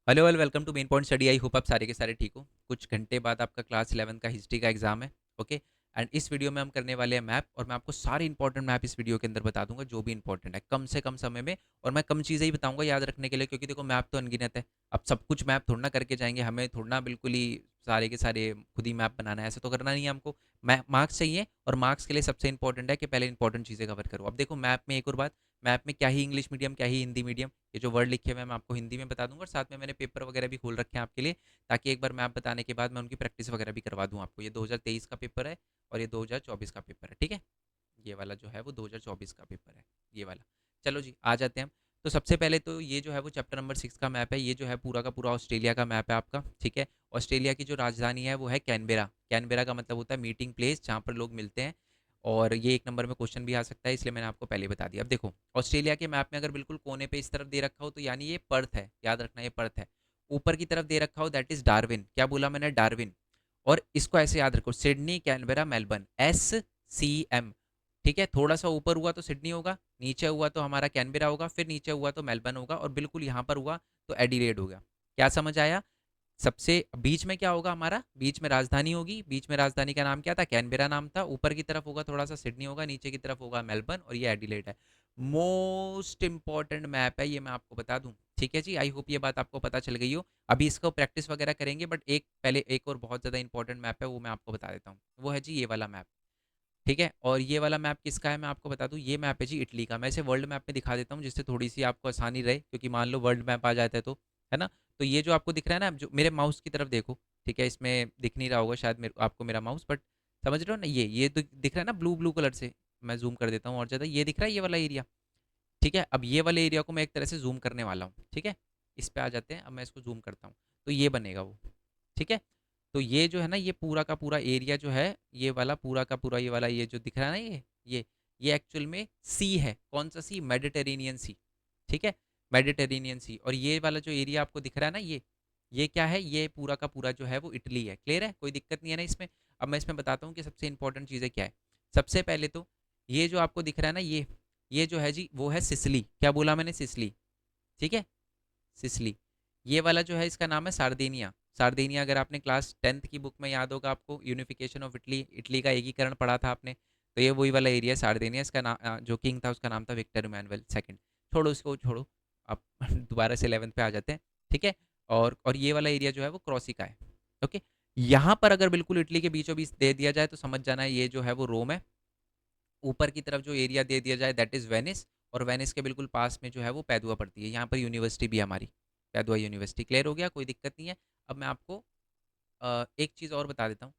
Hello well welcome to main point study. I hope आप सारे के सारे ठीक हो। कुछ घंटे बाद आपका क्लास 11 का हिस्ट्री का एग्जाम है। ओके। एंड इस वीडियो में हम करने वाले हैं मैप, और मैं आपको सारे इंपॉर्टेंट मैप इस वीडियो के अंदर बता दूंगा जो भी इंपॉर्टेंट है, कम से कम समय में। और मैं कम चीज़ें ही बताऊंगा याद रखने के लिए, क्योंकि देखो मैप तो अनगिनत है। अब सब कुछ मैप थोड़ा ना करके जाएंगे, हमें थोड़ा ना बिल्कुल ही सारे के सारे खुद ही मैप बनाना है, ऐसा तो करना नहीं है हमको। मार्क्स चाहिए, और मार्क्स के लिए सबसे इंपॉर्टेंट है कि पहले इंपॉर्टेंट चीज़ें कवर करो। अब देखो मैप में एक और बात, मैप में क्या ही इंग्लिश मीडियम क्या ही हिंदी मीडियम, ये जो वर्ड लिखे हुए हैं मैं आपको हिंदी में बता दूंगा, और साथ में मैंने पेपर वगैरह भी खोल रखे हैं आपके लिए, ताकि एक बार मैप बताने के बाद मैं उनकी प्रैक्टिस वगैरह भी करवा दूं आपको। ये 2023 का पेपर है और ये 2024 का पेपर है, ठीक है। ये वाला जो है वो 2024 का पेपर है, ये वाला। चलो जी, आ जाते हैं हम। तो सबसे पहले तो ये जो है वो चैप्टर नंबर 6 का मैप है। ये जो है पूरा का पूरा ऑस्ट्रेलिया का मैप है आपका, ठीक है। ऑस्ट्रेलिया की जो राजधानी है वो है कैनबेरा। कैनबेरा का मतलब होता है मीटिंग प्लेस, जहाँ पर लोग मिलते हैं। और ये एक नंबर में क्वेश्चन भी आ सकता है, इसलिए मैंने आपको पहले बता दिया। अब देखो, ऑस्ट्रेलिया के मैप में अगर बिल्कुल कोने पे इस तरफ दे रखा हो तो यानी ये पर्थ है, याद रखना ये पर्थ है। ऊपर की तरफ दे रखा हो दैट इज डार्विन। क्या बोला मैंने? डार्विन। और इसको ऐसे याद रखो, सिडनी कैनबेरा मेलबर्न, SCM। ठीक है, थोड़ा सा ऊपर हुआ तो सिडनी होगा, नीचे हुआ तो हमारा कैनबेरा होगा, फिर नीचे हुआ तो मेलबर्न होगा, और बिल्कुल यहाँ पर हुआ तो एडिलेड होगा। क्या समझ आया? सबसे बीच में क्या होगा हमारा? बीच में राजधानी होगी। बीच में राजधानी का नाम क्या था? कैनबेरा नाम था। ऊपर की तरफ होगा थोड़ा सा सिडनी होगा, नीचे की तरफ होगा मेलबर्न, और ये एडिलेड है। मोस्ट इंपॉर्टेंट मैप है ये, मैं आपको बता दूं। ठीक है जी, आई होप ये बात आपको पता चल गई हो। अभी इसको प्रैक्टिस वगैरह करेंगे, बट एक पहले एक और बहुत ज़्यादा इंपॉर्टेंट मैप है, वो मैं आपको बता देता हूँ। वो है जी ये वाला मैप, ठीक है। और ये वाला मैप किसका है मैं आपको बता दूं, ये मैप है जी इटली का। मैं इसे वर्ल्ड मैप में दिखा देता हूँ, जिससे थोड़ी सी आपको आसानी रहे, क्योंकि मान लो वर्ल्ड मैप आ जाता है तो, है ना। तो ये जो आपको दिख रहा है ना, जो मेरे माउस की तरफ देखो, ठीक है। इसमें दिख नहीं रहा होगा शायद आपको मेरा माउस, बट समझ रहे हो ना, ये तो दिख रहा है ना ब्लू ब्लू कलर से। मैं जूम कर देता हूँ और ज़्यादा, ये दिख रहा है ये वाला एरिया, ठीक है। अब ये वाले एरिया को मैं एक तरह से जूम करने वाला हूँ, ठीक है। इस पे आ जाते हैं, अब मैं इसको जूम करता हूँ, तो ये बनेगा वो, ठीक है। तो ये जो है ना, ये पूरा का पूरा एरिया जो है, ये वाला पूरा का पूरा, ये वाला ये जो दिख रहा है ना, ये एक्चुअल में सी है। कौन सा सी? मेडिटेरेनियन सी, ठीक है। मेडिटेरेनियन सी। और ये वाला जो एरिया आपको दिख रहा है ना, ये क्या है? ये पूरा का पूरा जो है वो इटली है। क्लियर है? कोई दिक्कत नहीं है ना इसमें? अब मैं इसमें बताता हूँ कि सबसे इंपॉर्टेंट चीज़ें क्या है। सबसे पहले तो ये जो आपको दिख रहा है ना, ये जो है जी वो है सिसली। क्या बोला मैंने? सिसली, ठीक है। सिसली। ये वाला जो है इसका नाम है सार्दिनिया। सार्दिनिया अगर आपने क्लास 10th की बुक में याद होगा आपको, यूनिफिकेशन ऑफ इटली, इटली का एकीकरण पढ़ा था आपने, तो ये वही वाला एरिया है सार्दिनिया। इसका नाम जो किंग था उसका नाम था विक्टर इमैनुअल सेकंड। छोड़ो इसको, छोड़ो। अब दोबारा से 11th पे आ जाते हैं, ठीक है। और ये वाला एरिया जो है वो क्रॉसिका है, ओके। यहाँ पर अगर बिल्कुल इटली के बीचों बीच दे दिया जाए तो समझ जाना ये जो है वो रोम है। ऊपर की तरफ जो एरिया दे दिया जाए दैट इज़ वेनिस, और वेनिस के बिल्कुल पास में जो है वो पैदुआ पड़ती है। यहाँ पर यूनिवर्सिटी भी है हमारी, पैदुआ यूनिवर्सिटी। क्लियर हो गया? कोई दिक्कत नहीं है। अब मैं आपको एक चीज़ और बता देता हूँ।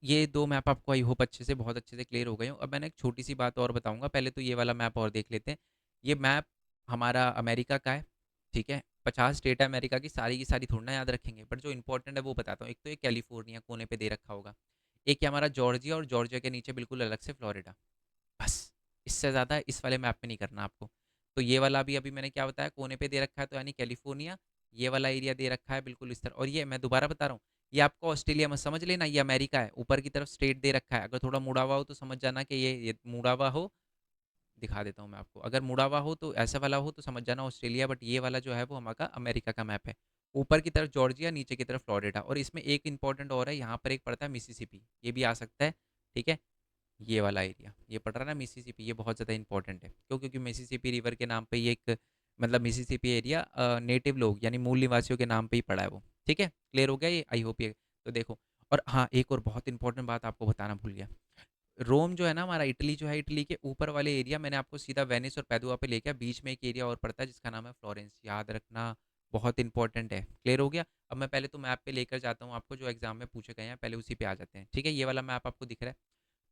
ये दो मैप आपको आई होप अच्छे से, बहुत अच्छे से क्लियर हो गए हो। अब मैंने एक छोटी सी बात और बताऊंगा, पहले तो ये वाला मैप और देख लेते हैं। ये मैप हमारा अमेरिका का है, ठीक है। 50 स्टेट है अमेरिका की सारी थोड़ी ना याद रखेंगे, बट जो इंपॉर्टेंट है वो बताता हूँ। एक तो ये कैलिफोर्निया कोने पे दे रखा होगा, एक ये हमारा जॉर्जिया, और जॉर्जिया के नीचे बिल्कुल अलग से फ्लोरिडा। बस, इससे ज़्यादा इस वाले मैप में नहीं करना आपको। तो ये वाला भी अभी मैंने क्या बताया, कोने पे दे रखा है तो यानी कैलिफोर्निया। ये वाला एरिया दे रखा है बिल्कुल इस तरह। और ये मैं दोबारा बता रहा हूँ, ये आपको ऑस्ट्रेलिया में समझ लेना, ये अमेरिका है। ऊपर की तरफ स्टेट दे रखा है, अगर थोड़ा मुड़ा हुआ हो तो समझ जाना कि ये मुड़ा हुआ हो। दिखा देता हूँ मैं आपको, अगर मुड़ा हुआ हो तो ऐसा वाला हो तो समझ जाना ऑस्ट्रेलिया, बट ये वाला जो है वो हमारा अमेरिका का मैप है। ऊपर की तरफ जॉर्जिया, नीचे की तरफ फ्लोरिडा। और इसमें एक इंपॉर्टेंट और है, यहाँ पर एक पड़ता है मिसिसिपी, ये भी आ सकता है, ठीक है। ये वाला एरिया ये पड़ रहा है ना मिसिसिपी, ये बहुत ज़्यादा इंपॉर्टेंट है। क्यों? क्योंकि मिसिसिपी रिवर के नाम पे ये एक, मतलब मिसिसिपी एरिया नेटिव लोग यानी मूल निवासियों के नाम पे ही पड़ा है वो, ठीक है। क्लियर हो गया ये? आई होप ये। तो देखो, और हाँ एक और बहुत इंपॉर्टेंट बात आपको बताना भूल गया। रोम जो है ना हमारा, इटली जो है, इटली के ऊपर वाले एरिया मैंने आपको सीधा वेनिस और पैदुआ पे लेके, बीच में एक एरिया और पड़ता है जिसका नाम है फ्लोरेंस, याद रखना, बहुत इंपॉर्टेंट है। क्लियर हो गया? अब मैं पहले तो मैप पे लेकर जाता हूँ आपको, जो एग्जाम में पूछे गए हैं पहले उसी पे आ जाते हैं, ठीक है। ये वाला मैप आपको दिख रहा है,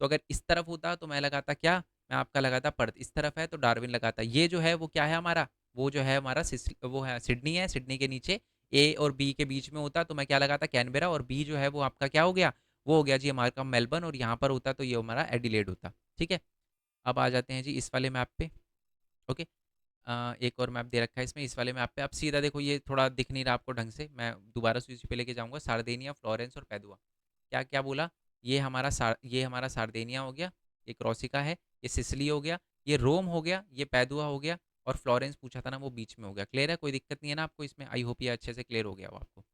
तो अगर इस तरफ होता तो मैं लगाता क्या? मैं आपका लगाता पर्थ। इस तरफ है तो डार्विन लगाता। ये जो है वो क्या है हमारा? वो जो है हमारा वो है सिडनी है। सिडनी के नीचे ए और बी के बीच में होता तो मैं क्या लगाता? कैनबेरा। और बी जो है वो आपका क्या हो गया? वो हो गया जी हमारा मेलबर्न। और यहाँ पर होता तो ये हमारा एडिलेड होता, ठीक है। अब आ जाते हैं जी इस वाले मैप पे, ओके। एक और मैप दे रखा है इसमें, इस वाले मैप पे आप सीधा देखो, ये थोड़ा दिख नहीं रहा आपको ढंग से, मैं दोबारा से उसी पे लेके जाऊंगा। सार्देनिया, फ्लोरेंस और पैदुआ। क्या क्या बोला? ये हमारा सार्देनिया हो गया, ये क्रॉसिका है, ये सिसिली हो गया, ये रोम हो गया, ये पैदुआ हो गया, और फ्लोरेंस पूछा था ना, वो बीच में हो गया। क्लियर है, कोई दिक्कत नहीं है ना आपको इसमें? आई होप ये अच्छे से क्लियर हो गया हो आपको।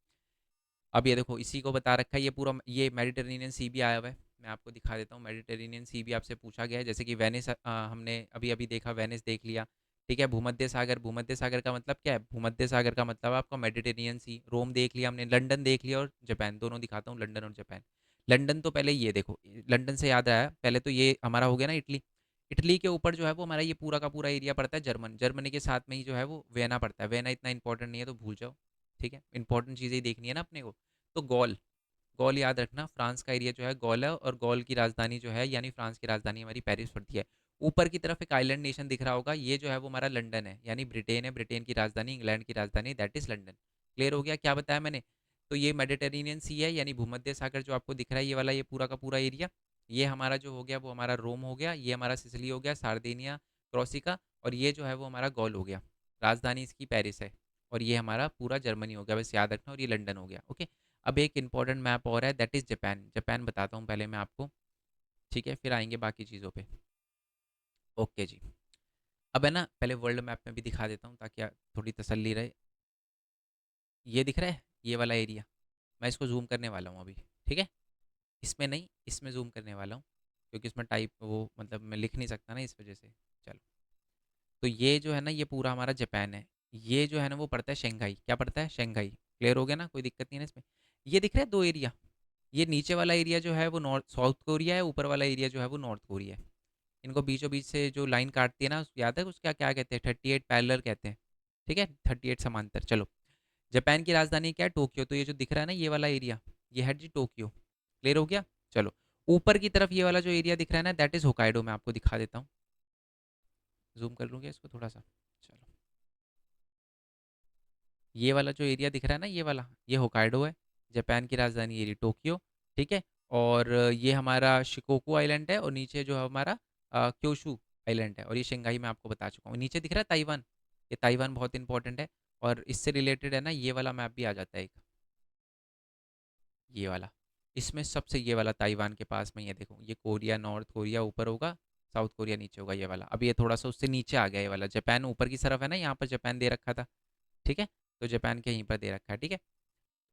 अब ये देखो, इसी को बता रखा है, ये पूरा ये मेडिटेरेनियन सी भी आया हुआ है। मैं आपको दिखा देता हूँ, मेडिटेरेनियन सी भी आपसे पूछा गया है। जैसे कि वेनिस हमने अभी अभी देखा, वेनिस देख लिया। ठीक है, भूमध्य सागर, भूमध्य सागर का मतलब क्या है? भूमध्य सागर का मतलब आपका मेडिटेरेनियन सी। रोम देख लिया हमने, लंदन देख लिया, और जापान, दोनों दिखाता हूँ, लंदन और जापान। लंदन तो पहले ये देखो, लंदन से याद आया, पहले तो ये हमारा हो गया ना इटली। इटली के ऊपर जो है वो हमारा ये पूरा का पूरा एरिया पड़ता है जर्मन। जर्मनी के साथ में ही जो है वो वेना पड़ता है। वेना इतना इंपॉर्टेंट नहीं है तो भूल जाओ। ठीक है, इंपॉर्टेंट चीज़ें ही देखनी है ना अपने को। तो गॉल, गॉल याद रखना, फ्रांस का एरिया जो है गॉल है, और गॉल की राजधानी जो है, यानी फ्रांस की राजधानी हमारी पेरिस पड़ती है। ऊपर की तरफ एक आइलैंड नेशन दिख रहा होगा, ये जो है वो हमारा लंदन है, यानी ब्रिटेन है, ब्रिटेन की राजधानी, इंग्लैंड की राजधानी, दैट इज लंदन। क्लियर हो गया क्या बताया मैंने? तो ये मेडिटेरेनियन सी है, यानी भूमध्य सागर जो आपको दिख रहा है, ये वाला, ये पूरा का पूरा एरिया, ये हमारा जो हो गया वो हमारा रोम हो गया, ये हमारा सिसिली हो गया, सार्दिनिया, क्रॉसिका, और ये जो है वो हमारा गॉल हो गया, राजधानी इसकी पेरिस है। और ये हमारा पूरा जर्मनी हो गया, बस याद रखना, और ये लंदन हो गया। ओके, अब एक इंपॉर्टेंट मैप और है, दैट इज़ जापान। जापान बताता हूँ पहले मैं आपको, ठीक है, फिर आएंगे बाकी चीज़ों पे। ओके जी, अब है ना, पहले वर्ल्ड मैप में भी दिखा देता हूँ ताकि थोड़ी तसल्ली रहे। ये दिख रहा है, ये वाला एरिया, मैं इसको जूम करने वाला हूँ अभी। ठीक है, इसमें नहीं, इसमें जूम करने वाला हूँ, क्योंकि इसमें टाइप वो मतलब मैं लिख नहीं सकता ना, इस वजह से। चलो, तो ये जो है ना, ये पूरा हमारा जापान है। ये जो है ना वो पड़ता है शंघाई। क्या पड़ता है? शंघाई। क्लियर हो गया ना, कोई दिक्कत नहीं है ना इसमें? ये दिख रहा है दो एरिया, ये नीचे वाला एरिया जो है वो नॉर्थ साउथ कोरिया है, ऊपर वाला एरिया जो है वो नॉर्थ कोरिया है। इनको बीचों बीच से जो लाइन काटती है ना, याद है उसका क्या कहते हैं? 38 पैरेलल कहते हैं। ठीक है, 38 समांतर। चलो, जापान की राजधानी क्या है? टोक्यो। तो ये जो दिख रहा है ना, ये वाला एरिया, ये है जी टोक्यो। क्लियर हो गया? चलो, ऊपर की तरफ ये वाला जो एरिया दिख रहा है ना, दैट इज होकाइडो। मैं आपको दिखा देता हूँ, जूम कर लूँगा इसको थोड़ा सा। चलो, ये वाला जो एरिया दिख रहा है ना, ये वाला, ये होकाइडो है। जापान की राजधानी ये टोक्यो। ठीक है, और ये हमारा शिकोकू आइलैंड है, और नीचे जो है हमारा क्योशू आइलैंड है, और ये शंघाई मैं आपको बता चुका हूँ। नीचे दिख रहा है ताइवान, ये ताइवान बहुत इंपॉर्टेंट है। और इससे रिलेटेड है ना, ये वाला मैप भी आ जाता है एक, ये वाला। इसमें सबसे ये वाला ताइवान के पास में, ये देखो, ये कोरिया, नॉर्थ कोरिया ऊपर होगा, साउथ कोरिया नीचे होगा, ये वाला। अब ये थोड़ा सा उससे नीचे आ गया, ये वाला जापान ऊपर की तरफ है ना, यहाँ पर जापान दे रखा था। ठीक है, तो जापान के यहीं पर दे रखा है। ठीक है,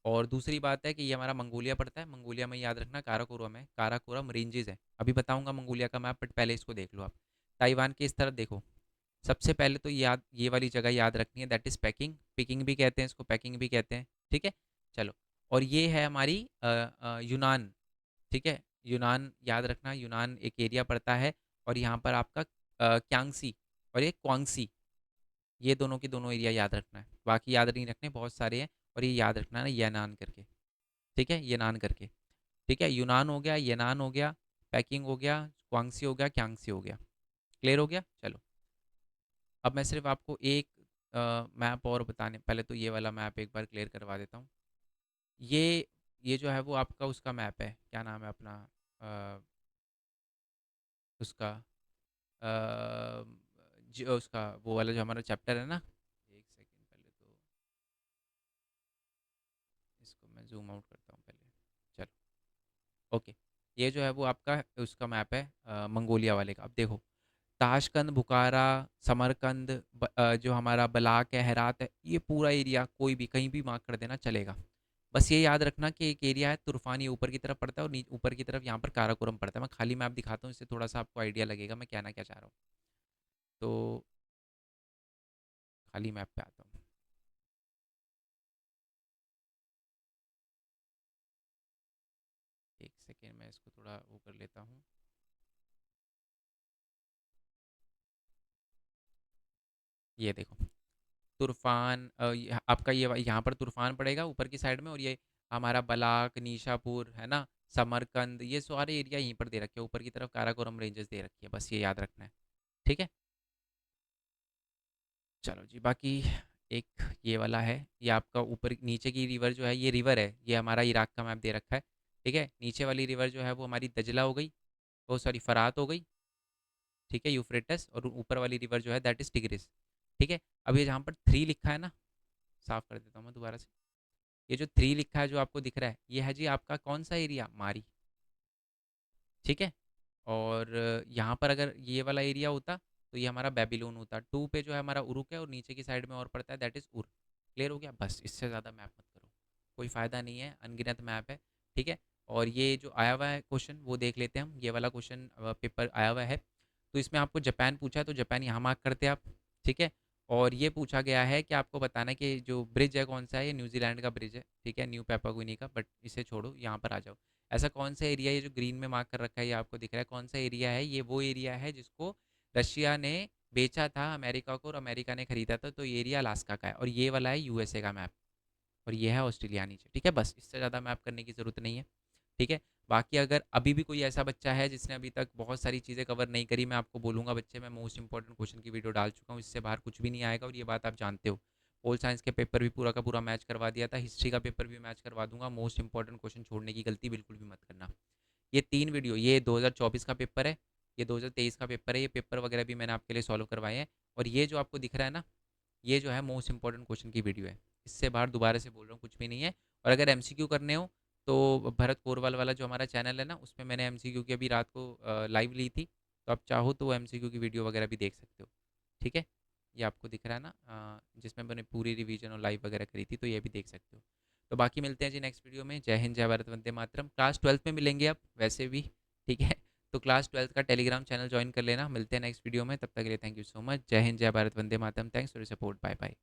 और दूसरी बात है कि ये हमारा मंगोलिया पड़ता है। मंगोलिया में याद रखना काराकोरम है, काराकोरम रेंजेस है। अभी बताऊंगा मंगोलिया का मैप, बट पहले इसको देख लो आप। ताइवान के इस तरफ देखो, सबसे पहले तो याद, ये वाली जगह याद रखनी है, दैट इज़ पैकिंग। पिकिंग भी कहते हैं इसको, पैकिंग भी कहते हैं। ठीक है, चलो, और ये है हमारी यूनान। ठीक है, यूनान याद रखना, यूनान एक एरिया पड़ता है। और यहाँ पर आपका क्यांगसी और ये क्वांगसी, ये दोनों के दोनों एरिया याद रखना है। बाकी याद नहीं रखने, बहुत सारे हैं। और ये याद रखना है ना, येनान करके। ठीक है, येनान करके। ठीक है, यूनान हो गया, येनान हो गया, पैकिंग हो गया, क्वांगसी हो गया, क्यांगसी हो गया। क्लियर हो गया? चलो, अब मैं सिर्फ आपको एक मैप और बताने, पहले तो ये वाला मैप एक बार क्लियर करवा देता हूँ। ये ये जो है वो आपका उसका मैप है, क्या नाम है अपना, अ, उसका उसका वो वाला जो हमारा चैप्टर है ना, एक सेकंड, पहले तो इसको मैं जूम आउट करता हूँ पहले। चलो, ओके, ये जो है वो आपका उसका मैप है मंगोलिया वाले का। अब देखो, ताशकंद, बुखारा, समरकंद, जो हमारा बलाक है, हेरात है, ये पूरा एरिया कोई भी कहीं भी मार्क कर देना चलेगा। बस ये याद रखना कि एक एरिया है तुर्फान, ये ऊपर की तरफ पड़ता है, और ऊपर की तरफ यहाँ पर काराकोरम पड़ता है। मैं खाली मैप दिखाता हूँ, इससे थोड़ा सा आपको आइडिया लगेगा मैं कहना क्या चाह रहा हूँ। तो खाली मैप पे आता हूँ, एक सेकेंड, मैं इसको थोड़ा वो कर लेता हूँ। ये देखो, तूफ़ान आपका यहाँ पर तूफ़ान पड़ेगा ऊपर की साइड में, और ये हमारा बलाक, निशापुर है ना, समरकंद, ये सारे एरिया यहीं पर दे रखे हैं। ऊपर की तरफ काराकोरम रेंजेस दे रखी है, बस ये याद रखना है। ठीक है, चलो जी, बाकी एक ये वाला है, ये आपका ऊपर नीचे की रिवर जो है, ये रिवर है, ये हमारा इराक का मैप दे रखा है। ठीक है, नीचे वाली रिवर जो है वो हमारी दजला हो गई, वो सॉरी फरात हो गई। ठीक है, यूफ्रेटस, और ऊपर वाली रिवर जो है दैट इज टिग्रिस। ठीक है, अब ये जहाँ पर 3 लिखा है ना, साफ कर देता हूँ मैं दोबारा से। ये जो 3 लिखा है जो आपको दिख रहा है, ये है जी आपका कौन सा एरिया? मारी। ठीक है, और यहाँ पर अगर ये वाला एरिया होता तो ये हमारा बेबीलोन होता। 2 पे जो है हमारा उरुक है और नीचे की साइड में और पड़ता है, दैट इज़ उर। क्लियर हो गया? बस इससे ज़्यादा मैप मत करो, कोई फ़ायदा नहीं है, अनगिनत मैप है, ठीक है? और ये जो आया हुआ है क्वेश्चन वो देख लेते हैं हम, ये वाला क्वेश्चन पेपर आया हुआ है। तो इसमें आपको जापान पूछा है, तो जापान यहाँ मार्क करते हैं आप, ठीक है? और ये पूछा गया है कि आपको बताना है कि जो ब्रिज है कौन सा है, ये न्यूजीलैंड का ब्रिज है, ठीक है, न्यू पेपागुइनी का, बट इसे छोड़ो, यहाँ पर आ जाओ। ऐसा कौन सा एरिया है, ये जो ग्रीन में मार्क कर रखा है, ये आपको दिख रहा है कौन सा एरिया है? ये वो एरिया है जिसको रशिया ने बेचा था अमेरिका को और अमेरिका ने खरीदा था, तो ये एरिया अलास्का का है, और ये वाला है यूएसए का मैप, और ये है ऑस्ट्रेलिया नीचे, ठीक है? बस इससे ज़्यादा मैप करने की ज़रूरत नहीं है, ठीक है? बाकी अगर अभी भी कोई ऐसा बच्चा है जिसने अभी तक बहुत सारी चीज़ें कवर नहीं करी, मैं आपको बोलूँगा बच्चे, मैं मोस्ट इंपॉर्टेंट क्वेश्चन की वीडियो डाल चुका हूँ, इससे बाहर कुछ भी नहीं आएगा, और ये बात आप जानते हो। पोल साइंस के पेपर भी पूरा का पूरा मैच करवा दिया था, हिस्ट्री का पेपर भी मैच करवा दूंगा, मोस्ट इंपॉर्टेंट क्वेश्चन छोड़ने की गलती बिल्कुल भी मत करना। ये 3 वीडियो, ये 2024 का पेपर है, ये 2023 का पेपर है, ये पेपर वगैरह भी मैंने आपके लिए सॉल्व करवाए हैं, और ये जो आपको दिख रहा है ना, ये जो है मोस्ट इंपॉर्टेंट क्वेश्चन की वीडियो है। इससे बाहर दोबारा से बोल रहा हूँ कुछ भी नहीं है। और अगर एमसीक्यू करने हो तो भरत कोरवाल वाला जो हमारा चैनल है ना, उसमें मैंने एमसीक्यू की अभी रात को लाइव ली थी, तो आप चाहो तो एमसीक्यू की वीडियो वगैरह भी देख सकते हो, ठीक है? ये आपको दिख रहा है ना, जिसमें मैंने पूरी रिवीजन और लाइव वगैरह करी थी, तो ये भी देख सकते हो। तो बाकी मिलते हैं जी नेक्स्ट वीडियो में। जय हिंद, जय भारत, वंदे मातरम। क्लास 12th में मिलेंगे अब वैसे भी, ठीक है? तो क्लास 12th का टेलीग्राम चैनल ज्वाइन कर लेना। मिलते हैं नेक्स्ट वीडियो में, तब तक के लिए थैंक यू सो मच। जय हिंद, जय भारत, वंदे मातरम। Thanks for your support, bye bye.